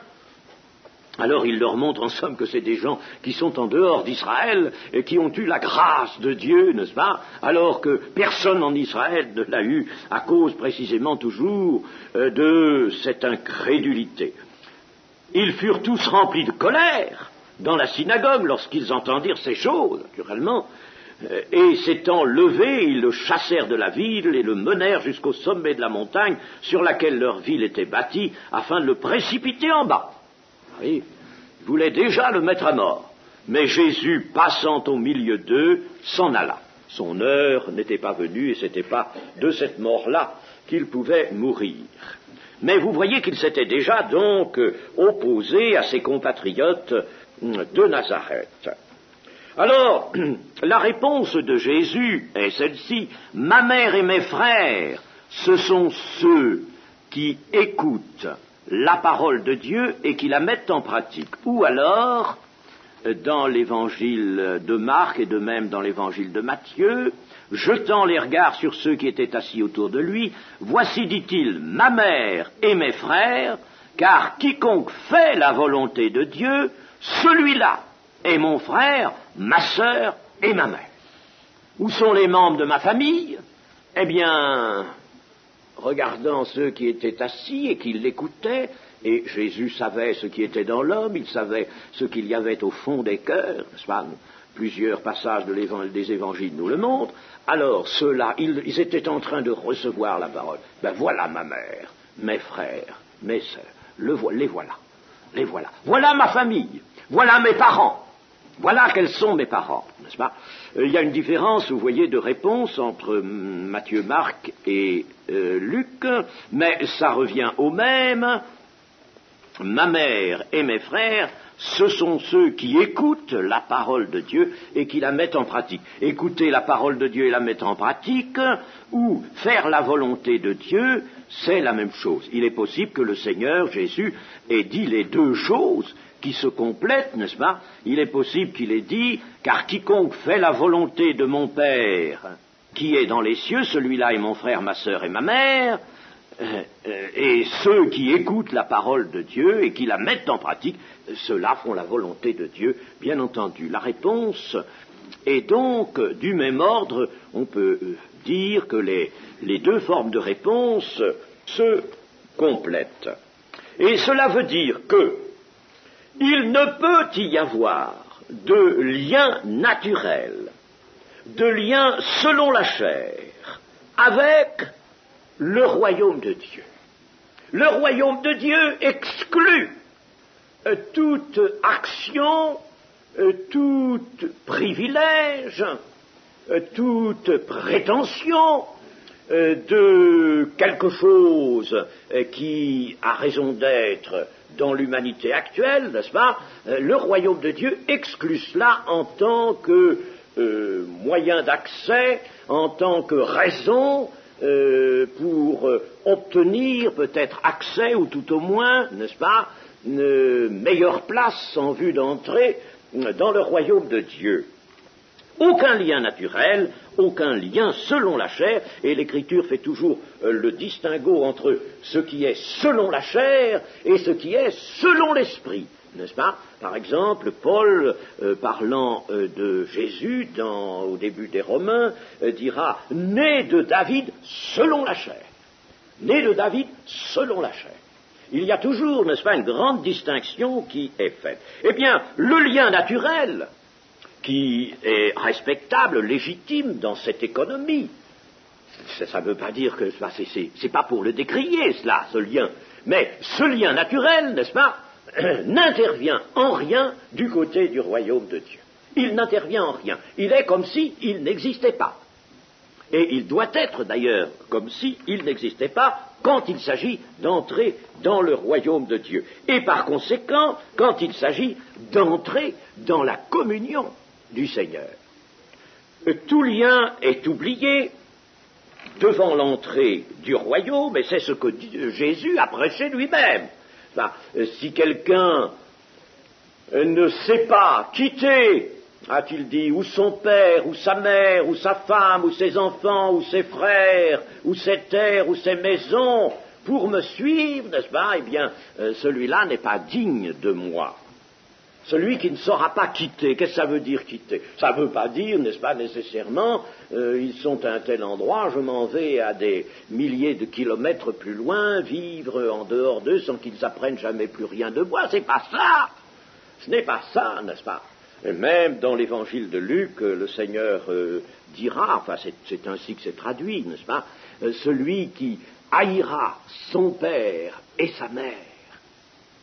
S1: Alors il leur montre en somme que c'est des gens qui sont en dehors d'Israël et qui ont eu la grâce de Dieu, n'est-ce pas, alors que personne en Israël ne l'a eu à cause précisément toujours de cette incrédulité. Ils furent tous remplis de colère dans la synagogue lorsqu'ils entendirent ces choses, naturellement, et s'étant levés, ils le chassèrent de la ville et le menèrent jusqu'au sommet de la montagne sur laquelle leur ville était bâtie, afin de le précipiter en bas. Oui, ils voulaient déjà le mettre à mort, mais Jésus, passant au milieu d'eux, s'en alla. Son heure n'était pas venue, et ce n'était pas de cette mort-là qu'il pouvait mourir. Mais vous voyez qu'il s'était déjà donc opposé à ses compatriotes de Nazareth. Alors, la réponse de Jésus est celle-ci, « Ma mère et mes frères, ce sont ceux qui écoutent la parole de Dieu et qui la mettent en pratique. » Ou alors, dans l'évangile de Marc et de même dans l'évangile de Matthieu, jetant les regards sur ceux qui étaient assis autour de lui, « Voici, dit-il, ma mère et mes frères, car quiconque fait la volonté de Dieu, celui-là est mon frère, ma sœur et ma mère. » Où sont les membres de ma famille? Eh bien, regardant ceux qui étaient assis et qui l'écoutaient, et Jésus savait ce qui était dans l'homme, il savait ce qu'il y avait au fond des cœurs, n'est-ce pas? Plusieurs passages des évangiles nous le montrent. Alors ceux-là, ils étaient en train de recevoir la parole. Ben voilà ma mère, mes frères, mes sœurs, les voilà. Voilà ma famille, voilà mes parents. Voilà quels sont mes parents, n'est-ce pas? Il y a une différence, vous voyez, de réponse entre Matthieu, Marc et Luc, mais ça revient au même. Ma mère et mes frères, ce sont ceux qui écoutent la parole de Dieu et qui la mettent en pratique. Écouter la parole de Dieu et la mettre en pratique, ou faire la volonté de Dieu, c'est la même chose. Il est possible que le Seigneur Jésus ait dit les deux choses qui se complètent, n'est-ce pas? Il est possible qu'il ait dit, car quiconque fait la volonté de mon Père qui est dans les cieux, celui-là est mon frère, ma sœur et ma mère, et ceux qui écoutent la parole de Dieu et qui la mettent en pratique, ceux-là font la volonté de Dieu, bien entendu. La réponse est donc du même ordre. On peut dire que les deux formes de réponse se complètent. Et cela veut dire que il ne peut y avoir de lien naturel, de lien selon la chair, avec le royaume de Dieu. Le royaume de Dieu exclut toute action, tout privilège, toute prétention de quelque chose qui a raison d'être dans l'humanité actuelle, n'est-ce pas? Le royaume de Dieu exclut cela en tant que moyen d'accès, en tant que raison pour obtenir peut-être accès, ou tout au moins, n'est-ce pas, une meilleure place en vue d'entrer dans le royaume de Dieu. Aucun lien naturel, aucun lien selon la chair, et l'Écriture fait toujours le distinguo entre ce qui est selon la chair et ce qui est selon l'esprit, n'est-ce pas? Par exemple, Paul, parlant de Jésus au début des Romains, dira « né de David selon la chair ». Né de David selon la chair. Il y a toujours, n'est-ce pas, une grande distinction qui est faite. Eh bien, le lien naturel, qui est respectable, légitime dans cette économie. Ça ne veut pas dire que c'est pas pour le décrier, cela, ce lien. Mais ce lien naturel, n'est-ce pas, n'intervient en rien du côté du royaume de Dieu. Il n'intervient en rien. Il est comme s'il n'existait pas. Et il doit être d'ailleurs comme s'il n'existait pas quand il s'agit d'entrer dans le royaume de Dieu. Et par conséquent, quand il s'agit d'entrer dans la communion du Seigneur. Tout lien est oublié devant l'entrée du royaume, et c'est ce que Jésus a prêché lui-même. Enfin, si quelqu'un ne sait pas quitter, a-t-il dit, ou son père, ou sa mère, ou sa femme, ou ses enfants, ou ses frères, ou ses terres, ou ses maisons, pour me suivre, n'est-ce pas, eh bien, celui-là n'est pas digne de moi. Celui qui ne saura pas quitter, qu'est-ce que ça veut dire quitter? Ça ne veut pas dire, n'est-ce pas, nécessairement, ils sont à un tel endroit, je m'en vais à des milliers de kilomètres plus loin, vivre en dehors d'eux sans qu'ils apprennent jamais plus rien de moi. C'est pas ça. Ce n'est pas ça, n'est-ce pas? Et même dans l'évangile de Luc, le Seigneur dira, enfin c'est ainsi que c'est traduit, n'est-ce pas, celui qui haïra son père et sa mère.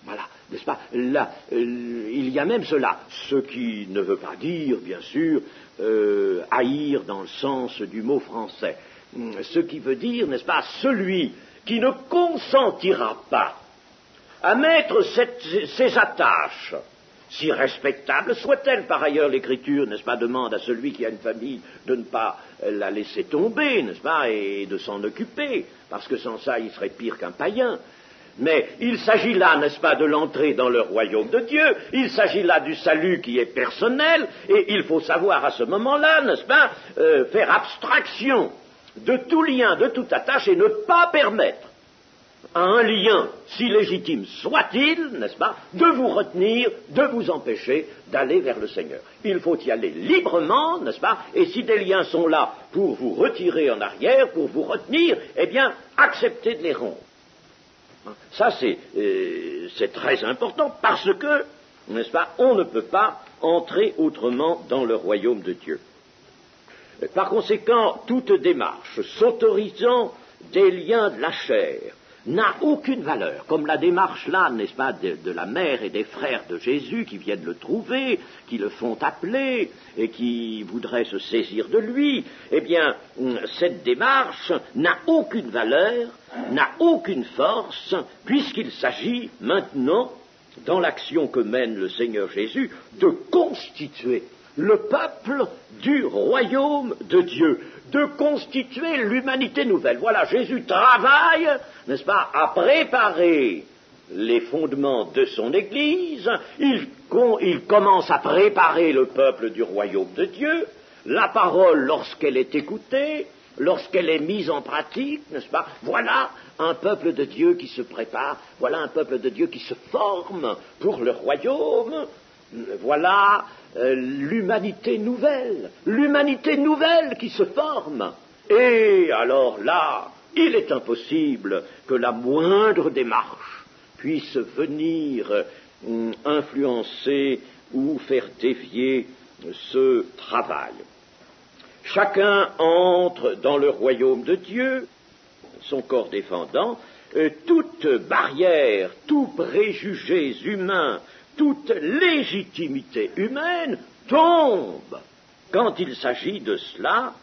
S1: Voilà, n'est-ce pas? Là, il y a même cela, ce qui ne veut pas dire, bien sûr, haïr dans le sens du mot français. Ce qui veut dire, n'est-ce pas, celui qui ne consentira pas à mettre ses attaches, si respectables soient-elles, par ailleurs l'Écriture, n'est-ce pas, demande à celui qui a une famille de ne pas la laisser tomber, n'est-ce pas, et de s'en occuper, parce que sans ça il serait pire qu'un païen. Mais il s'agit là, n'est-ce pas, de l'entrée dans le royaume de Dieu, il s'agit là du salut qui est personnel, et il faut savoir à ce moment-là, n'est-ce pas, faire abstraction de tout lien, de toute attache, et ne pas permettre à un lien, si légitime soit-il, n'est-ce pas, de vous retenir, de vous empêcher d'aller vers le Seigneur. Il faut y aller librement, n'est-ce pas, et si des liens sont là pour vous retirer en arrière, pour vous retenir, eh bien, acceptez de les rompre. Ça, c'est très important parce que, n'est-ce pas, on ne peut pas entrer autrement dans le royaume de Dieu. Par conséquent, toute démarche s'autorisant des liens de la chair n'a aucune valeur, comme la démarche là, n'est-ce pas, de la mère et des frères de Jésus qui viennent le trouver, qui le font appeler et qui voudraient se saisir de lui. Eh bien, cette démarche n'a aucune valeur, n'a aucune force, puisqu'il s'agit maintenant, dans l'action que mène le Seigneur Jésus, de constituer le peuple du royaume de Dieu, de constituer l'humanité nouvelle. Voilà, Jésus travaille, n'est-ce pas, à préparer les fondements de son Église, il commence à préparer le peuple du royaume de Dieu, la parole, lorsqu'elle est écoutée, lorsqu'elle est mise en pratique, n'est-ce pas, voilà un peuple de Dieu qui se prépare, voilà un peuple de Dieu qui se forme pour le royaume, voilà l'humanité nouvelle qui se forme. Et alors là, il est impossible que la moindre démarche puisse venir influencer ou faire dévier ce travail. Chacun entre dans le royaume de Dieu, son corps défendant, toute barrière, tout préjugé humain, toute légitimité humaine tombe. Quand il s'agit de cela,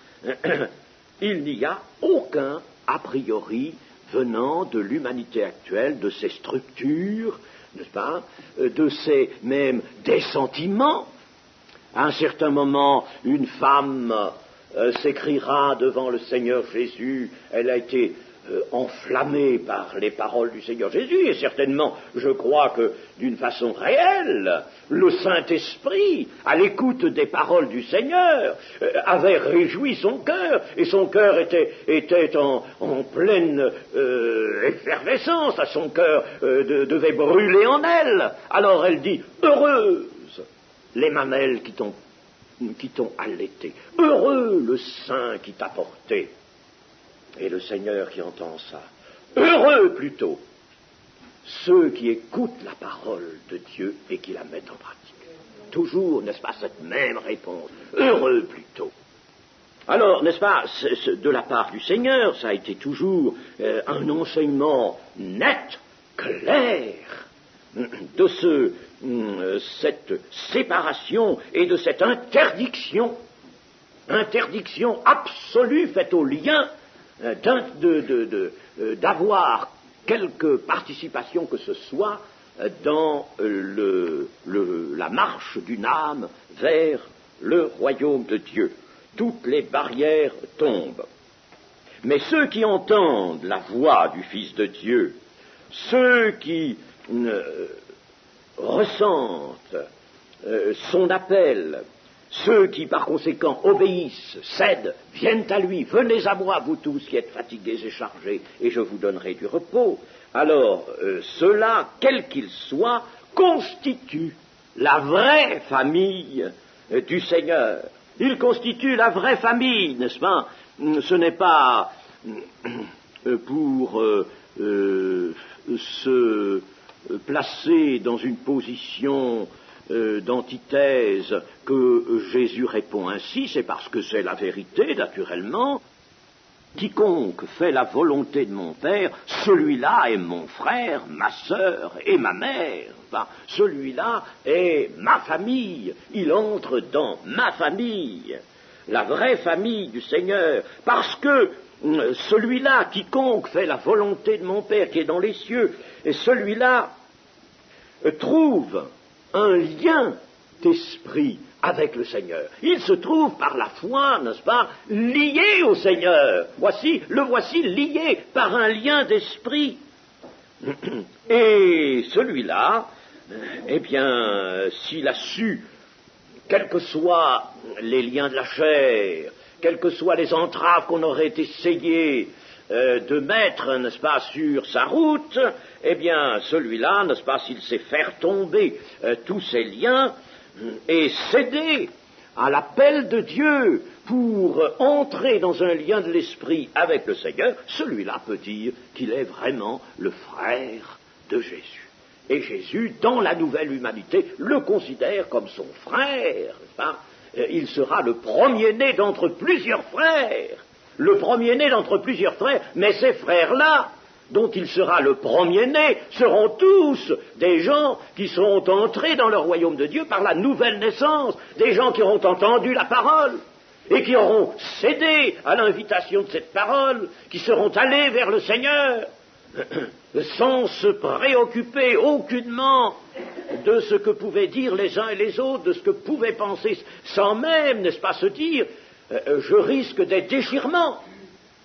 S1: il n'y a aucun a priori venant de l'humanité actuelle, de ses structures, n'est-ce pas, de ses même des sentiments. À un certain moment, une femme s'écriera devant le Seigneur Jésus, elle a été enflammée par les paroles du Seigneur Jésus, et certainement, je crois que d'une façon réelle, le Saint-Esprit, à l'écoute des paroles du Seigneur, avait réjoui son cœur, et son cœur était en pleine effervescence, son cœur devait brûler en elle. Alors elle dit, heureuses les mamelles qui t'ont allaité, heureux le sein qui t'a porté. Et le Seigneur qui entend ça, heureux plutôt ceux qui écoutent la parole de Dieu et qui la mettent en pratique. Toujours, n'est-ce pas, cette même réponse, heureux plutôt. Alors, n'est-ce pas, de la part du Seigneur, ça a été toujours un enseignement net, clair, de cette séparation et de cette interdiction absolue faite au lien d'avoir quelque participation que ce soit dans la marche d'une âme vers le royaume de Dieu. Toutes les barrières tombent. Mais ceux qui entendent la voix du Fils de Dieu, ceux qui ressentent son appel, ceux qui, par conséquent, obéissent, cèdent, viennent à lui, venez à moi, vous tous qui êtes fatigués et chargés, et je vous donnerai du repos. Alors, ceux-là, quels qu'ils soient, constituent la vraie famille du Seigneur. Ils constituent la vraie famille, n'est-ce pas? Ce n'est pas pour se placer dans une position d'antithèse que Jésus répond ainsi, c'est parce que c'est la vérité, naturellement. Quiconque fait la volonté de mon Père, celui-là est mon frère, ma sœur et ma mère. Enfin, celui-là est ma famille, il entre dans ma famille, la vraie famille du Seigneur, parce que celui-là, quiconque fait la volonté de mon Père qui est dans les cieux, et celui-là trouve un lien d'esprit avec le Seigneur. Il se trouve par la foi, n'est-ce pas, lié au Seigneur. Le voici lié par un lien d'esprit. Et celui-là, eh bien, s'il a su, quels que soient les liens de la chair, quelles que soient les entraves qu'on aurait essayé de mettre, n'est-ce pas, sur sa route, eh bien, celui-là, n'est-ce pas, s'il sait faire tomber tous ces liens et céder à l'appel de Dieu pour entrer dans un lien de l'esprit avec le Seigneur, celui-là peut dire qu'il est vraiment le frère de Jésus. Et Jésus, dans la nouvelle humanité, le considère comme son frère, n'est-ce pas? Il sera le premier-né d'entre plusieurs frères. Le premier-né d'entre plusieurs frères, mais ces frères-là, dont il sera le premier-né, seront tous des gens qui seront entrés dans le royaume de Dieu par la nouvelle naissance, des gens qui auront entendu la parole et qui auront cédé à l'invitation de cette parole, qui seront allés vers le Seigneur sans se préoccuper aucunement de ce que pouvaient dire les uns et les autres, de ce que pouvaient penser, sans même, n'est-ce pas, se dire je risque des déchirements.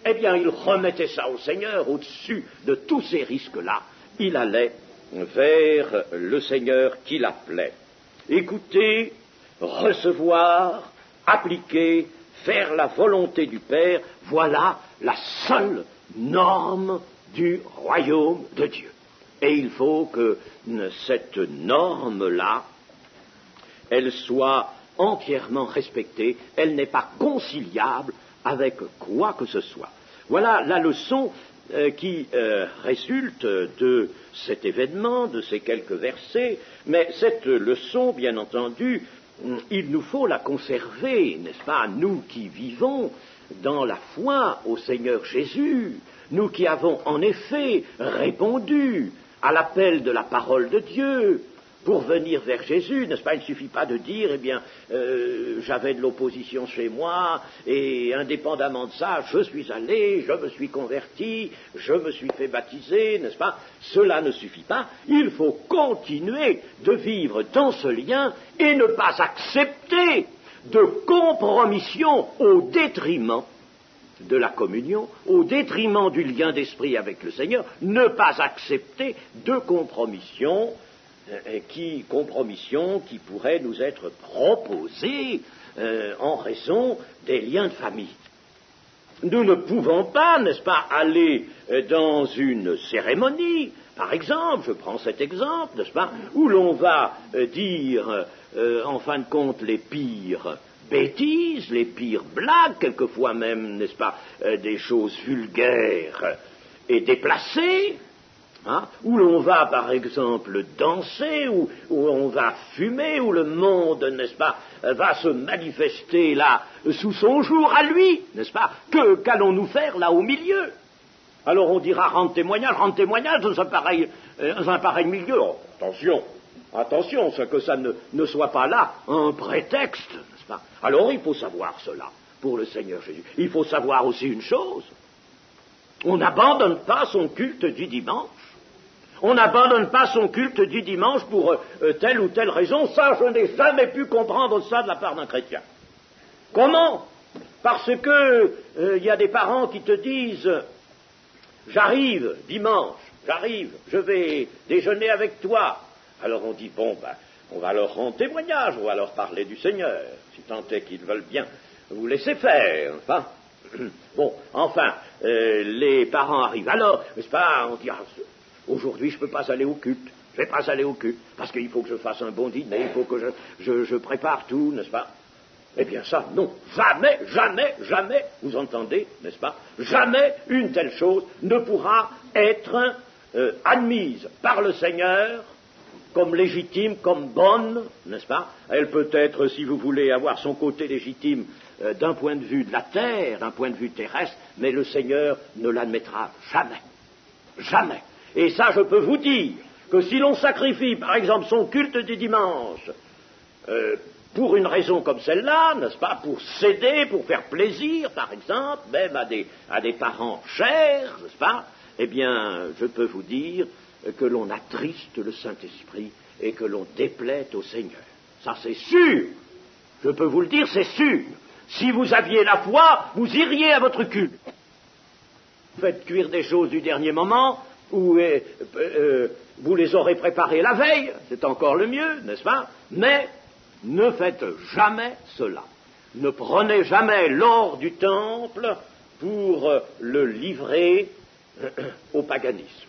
S1: Eh bien, il remettait ça au Seigneur, au-dessus de tous ces risques-là. Il allait vers le Seigneur qui l'appelait. Écouter, recevoir, appliquer, faire la volonté du Père, voilà la seule norme du royaume de Dieu. Et il faut que cette norme-là, elle soit entièrement respectée, elle n'est pas conciliable avec quoi que ce soit. Voilà la leçon qui résulte de cet événement, de ces quelques versets, mais cette leçon, bien entendu, il nous faut la conserver, n'est-ce pas, nous qui vivons dans la foi au Seigneur Jésus, nous qui avons en effet répondu à l'appel de la parole de Dieu pour venir vers Jésus, n'est-ce pas? Il ne suffit pas de dire, j'avais de l'opposition chez moi, et indépendamment de ça, je suis allé, je me suis converti, je me suis fait baptiser, n'est-ce pas? Cela ne suffit pas. Il faut continuer de vivre dans ce lien et ne pas accepter de compromission au détriment de la communion, au détriment du lien d'esprit avec le Seigneur, ne pas accepter de compromission qui pourrait nous être proposée en raison des liens de famille. Nous ne pouvons pas, n'est-ce pas, aller dans une cérémonie, par exemple, je prends cet exemple, n'est-ce pas, où l'on va dire, en fin de compte, les pires bêtises, les pires blagues, quelquefois même, n'est-ce pas, des choses vulgaires et déplacées, où l'on va, par exemple, danser, où on va fumer, où le monde, n'est-ce pas, va se manifester là, sous son jour à lui, n'est-ce pas, qu'allons-nous faire là au milieu? Alors on dira rendre témoignage dans un pareil milieu. Oh, attention, que ça ne soit pas là un prétexte, n'est-ce pas? Alors il faut savoir cela pour le Seigneur Jésus. Il faut savoir aussi une chose, on n'abandonne pas son culte du dimanche. On n'abandonne pas son culte du dimanche pour telle ou telle raison. Ça, je n'ai jamais pu comprendre ça de la part d'un chrétien. Comment? Parce que il y a des parents qui te disent j'arrive dimanche, je vais déjeuner avec toi. Alors on dit on va leur rendre témoignage, on va leur parler du Seigneur, si tant est qu'ils veulent bien vous laisser faire, enfin. Bon, enfin, les parents arrivent. Alors, n'est-ce pas, on dit aujourd'hui, je ne peux pas aller au culte. Je ne vais pas aller au culte, parce qu'il faut que je fasse un bon dîner, il faut que je prépare tout, n'est-ce pas? Eh bien ça, non, jamais, vous entendez, n'est-ce pas? Jamais une telle chose ne pourra être admise par le Seigneur comme légitime, comme bonne, n'est-ce pas? Elle peut être, si vous voulez, avoir son côté légitime d'un point de vue de la terre, d'un point de vue terrestre, mais le Seigneur ne l'admettra jamais. Et ça, je peux vous dire que si l'on sacrifie, par exemple, son culte du dimanche, pour une raison comme celle-là, n'est-ce pas, pour céder, pour faire plaisir, par exemple, même à des parents chers, n'est-ce pas, eh bien, je peux vous dire que l'on attriste le Saint-Esprit et que l'on déplaît au Seigneur. Ça, c'est sûr. Je peux vous le dire, c'est sûr. Si vous aviez la foi, vous iriez à votre culte. Vous faites cuire des choses du dernier moment, ou vous les aurez préparées la veille, c'est encore le mieux, n'est-ce pas? Mais ne faites jamais cela. Ne prenez jamais l'or du temple pour le livrer au paganisme.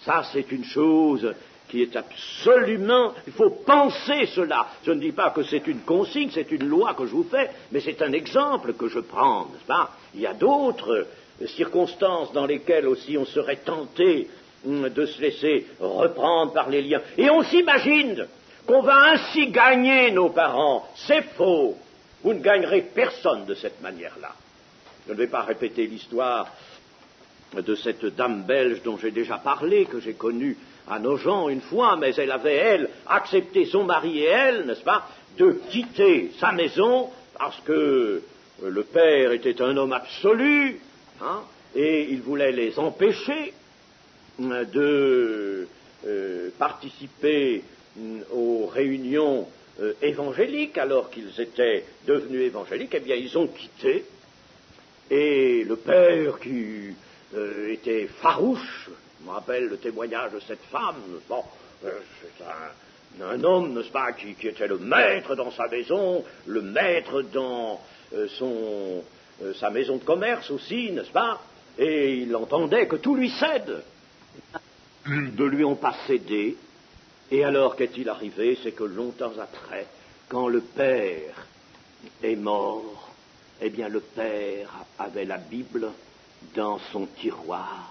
S1: Ça, c'est une chose qui est absolument... Il faut penser cela. Je ne dis pas que c'est une consigne, c'est une loi que je vous fais, mais c'est un exemple que je prends, n'est-ce pas? Il y a d'autres circonstances dans lesquelles aussi on serait tenté de se laisser reprendre par les liens. Et on s'imagine qu'on va ainsi gagner nos parents. C'est faux. Vous ne gagnerez personne de cette manière-là. Je ne vais pas répéter l'histoire de cette dame belge dont j'ai déjà parlé, que j'ai connue à Nogent une fois, mais elle avait, elle, accepté, son mari et elle, n'est-ce pas, de quitter sa maison parce que le père était un homme absolu, et il voulait les empêcher de participer aux réunions évangéliques alors qu'ils étaient devenus évangéliques. Eh bien, ils ont quitté, et le père qui était farouche, je me rappelle le témoignage de cette femme, bon, c'est un homme, n'est-ce pas, qui était le maître dans sa maison, le maître dans sa maison de commerce aussi, n'est-ce pas, et il entendait que tout lui cède. Ne lui ont pas cédé, et alors qu'est-il arrivé? C'est que longtemps après, quand le père est mort, eh bien le père avait la Bible dans son tiroir,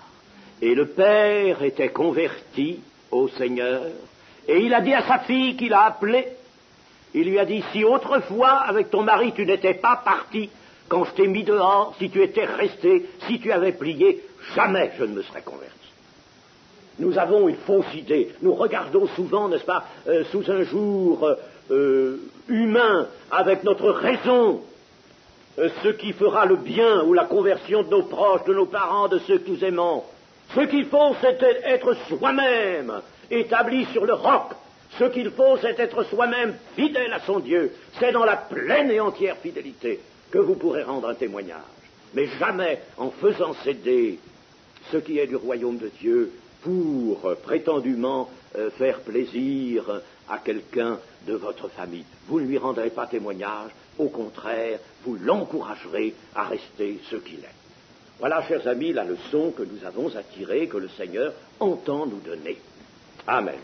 S1: et le père était converti au Seigneur, et il a dit à sa fille qu'il a appelée, il lui a dit, si autrefois avec ton mari tu n'étais pas parti Quand je t'ai mis dehors, si tu étais resté, si tu avais plié, jamais je ne me serais converti. Nous avons une fausse idée. Nous regardons souvent, n'est-ce pas, sous un jour humain, avec notre raison, ce qui fera le bien ou la conversion de nos proches, de nos parents, de ceux que nous aimons. Ce qu'il faut, c'est être soi-même établi sur le roc. Ce qu'il faut, c'est être soi-même fidèle à son Dieu. C'est dans la pleine et entière fidélité que vous pourrez rendre un témoignage. Mais jamais en faisant céder ce qui est du royaume de Dieu pour prétendument faire plaisir à quelqu'un de votre famille. Vous ne lui rendrez pas témoignage, au contraire, vous l'encouragerez à rester ce qu'il est. Voilà, chers amis, la leçon que nous avons à tirer, que le Seigneur entend nous donner. Amen.